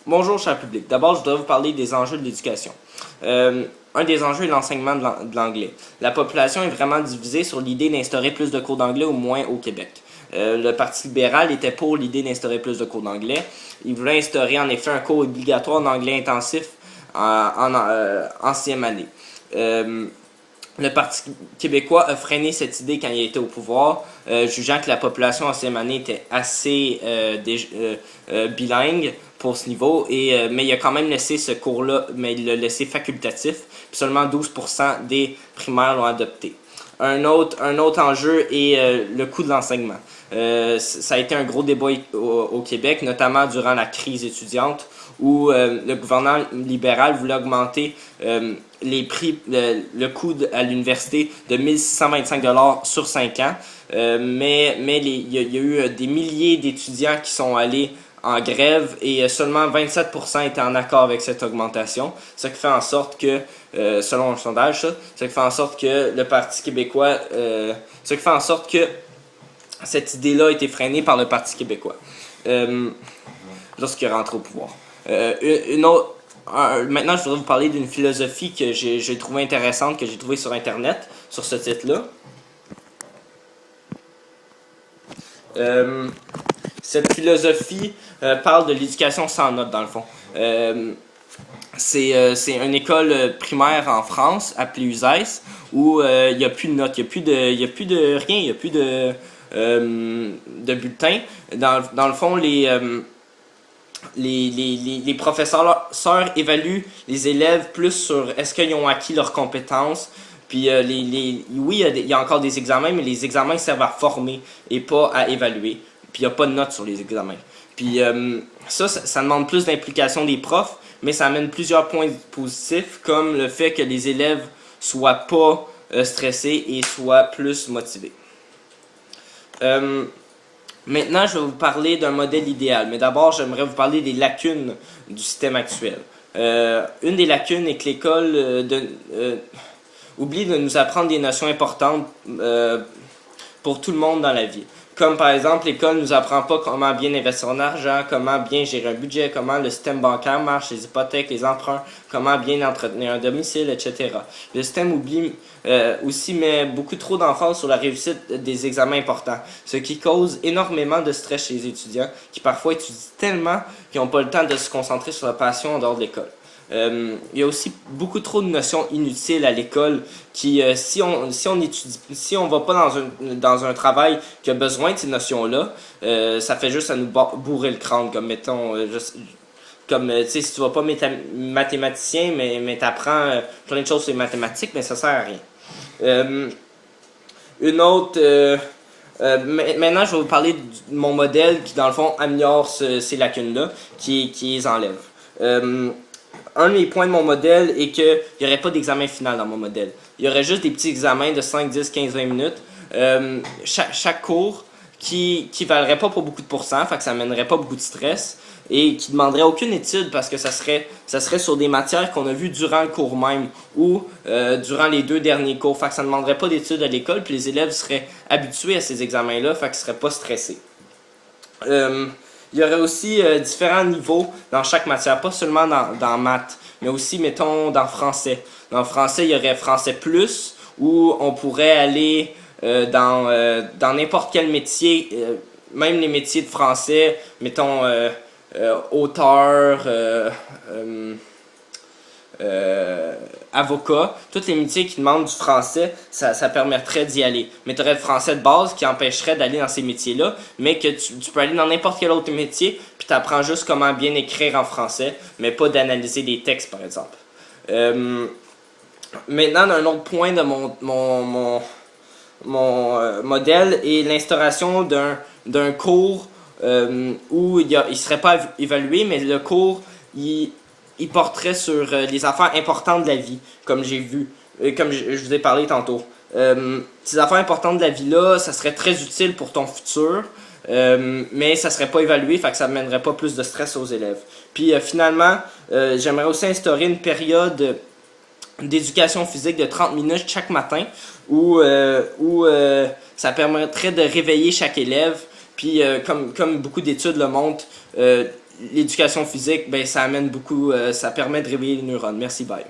Bonjour, cher public. D'abord, je voudrais vous parler des enjeux de l'éducation. Un des enjeux est l'enseignement de l'anglais. La population est vraiment divisée sur l'idée d'instaurer plus de cours d'anglais, au moins au Québec. Le Parti libéral était pour l'idée d'instaurer plus de cours d'anglais. Il voulait instaurer en effet un cours obligatoire d'anglais intensif en sixième année. Le Parti québécois a freiné cette idée quand il était au pouvoir, jugeant que la population en sixième année était assez bilingue pour ce niveau, mais il a quand même laissé ce cours-là, mais il l'a laissé facultatif, puis seulement 12% des primaires l'ont adopté. Un autre enjeu est le coût de l'enseignement. Ça a été un gros débat au Québec, notamment durant la crise étudiante, où le gouvernement libéral voulait augmenter les prix, le coût à l'université de 1625 $ sur 5 ans. Mais il y a eu des milliers d'étudiants qui sont allés en grève et seulement 27% étaient en accord avec cette augmentation. Ce qui fait en sorte que, selon un sondage, ce qui fait en sorte que le Parti québécois, ce qui fait en sorte que cette idée-là a été freinée par le Parti québécois lorsqu'il est rentré au pouvoir. Maintenant, je voudrais vous parler d'une philosophie que j'ai trouvée intéressante, que j'ai trouvée sur Internet, sur ce titre-là. Cette philosophie parle de l'éducation sans notes, dans le fond. C'est une école primaire en France, appelée USAIS, où il n'y a plus de notes, il n'y a plus de rien, il n'y a plus de bulletins. Dans le fond, les professeurs évaluent les élèves plus sur est-ce qu'ils ont acquis leurs compétences. Puis oui, il y a encore des examens, mais les examens servent à former et pas à évaluer. Puis il n'y a pas de notes sur les examens. Puis ça demande plus d'implication des profs, mais ça amène plusieurs points positifs, comme le fait que les élèves soient pas stressés et soient plus motivés. Maintenant, je vais vous parler d'un modèle idéal, mais d'abord, j'aimerais vous parler des lacunes du système actuel. Une des lacunes est que l'école oublie de nous apprendre des notions importantes pour tout le monde dans la vie. Comme par exemple, l'école ne nous apprend pas comment bien investir son argent, comment bien gérer un budget, comment le système bancaire marche, les hypothèques, les emprunts, comment bien entretenir un domicile, etc. Le système aussi met beaucoup trop d'emphase sur la réussite des examens importants, ce qui cause énormément de stress chez les étudiants qui parfois étudient tellement qu'ils n'ont pas le temps de se concentrer sur la passion en dehors de l'école. Il y a aussi beaucoup trop de notions inutiles à l'école qui, si on va pas dans un travail qui a besoin de ces notions-là, ça fait juste à nous bourrer le crâne, comme mettons, tu sais, si tu vas pas mathématicien, mais t'apprends plein de choses sur les mathématiques, mais ça sert à rien. Maintenant, je vais vous parler de mon modèle qui, dans le fond, améliore ces lacunes-là, qui les enlève. Un des points de mon modèle est qu'il n'y aurait pas d'examen final dans mon modèle. Il y aurait juste des petits examens de 5, 10, 15, 20 minutes. Chaque cours qui valerait pas pour beaucoup de pourcents, fait que ça mènerait pas beaucoup de stress et qui demanderait aucune étude parce que ça serait sur des matières qu'on a vues durant le cours même ou durant les 2 derniers cours. Fait que ça ne demanderait pas d'études à l'école puis les élèves seraient habitués à ces examens-là, fait qu'ils seraient pas stressés. Il y aurait aussi différents niveaux dans chaque matière, pas seulement dans maths, mais aussi, mettons, dans français. Dans français, il y aurait français plus, où on pourrait aller dans n'importe quel métier, même les métiers de français, mettons, auteur, avocat, tous les métiers qui demandent du français, ça permettrait d'y aller. Mais tu aurais le français de base qui empêcherait d'aller dans ces métiers-là, mais que tu peux aller dans n'importe quel autre métier, puis tu apprends juste comment bien écrire en français, mais pas d'analyser des textes, par exemple. Maintenant, un autre point de mon modèle est l'instauration d'un cours où il serait pas évalué, mais le cours, il porterait sur les affaires importantes de la vie, comme j'ai vu, comme je vous ai parlé tantôt. Ces affaires importantes de la vie-là, ça serait très utile pour ton futur, mais ça serait pas évalué, fait que ça mènerait pas plus de stress aux élèves. Puis finalement, j'aimerais aussi instaurer une période d'éducation physique de 30 minutes chaque matin où ça permettrait de réveiller chaque élève. Puis comme beaucoup d'études le montrent, l'éducation physique, ben, ça amène beaucoup, ça permet de réveiller les neurones. Merci, bye.